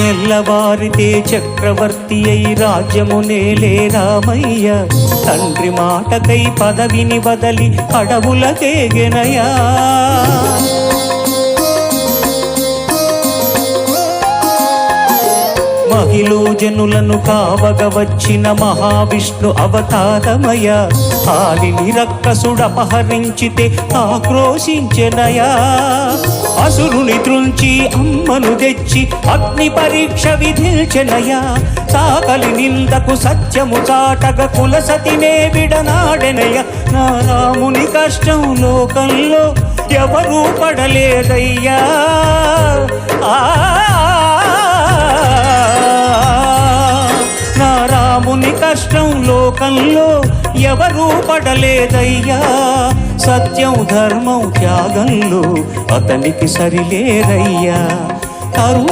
తెల్లవారితే చక్రవర్తి అయి రాజ్యమునేలే రామయ్య. తండ్రి మాటకై పదవిని వదలి అడవులకేగెనయా. మహిళ జనులను కావగ వచ్చిన మహావిష్ణు అవతారమయ. ఆలిని రక్కసుడపహరించితే ఆక్రోశించెనయా. అసురుని త్రుంచి అమ్మను తెచ్చి అగ్ని పరీక్ష విధించెనయా. సాకలి నిందకు సత్యము చాటగ కులసతినే విడనాడెనయ. నా రాముని కష్టం లోకంలో ఎవరూ పడలేదయ్యా. రాముని కష్టం లోకంలో ఎవరూ పడలేదయ్యా. సత్యం ధర్మం త్యాగంలో అతనికి సరిలేరయ్యా. కరుణ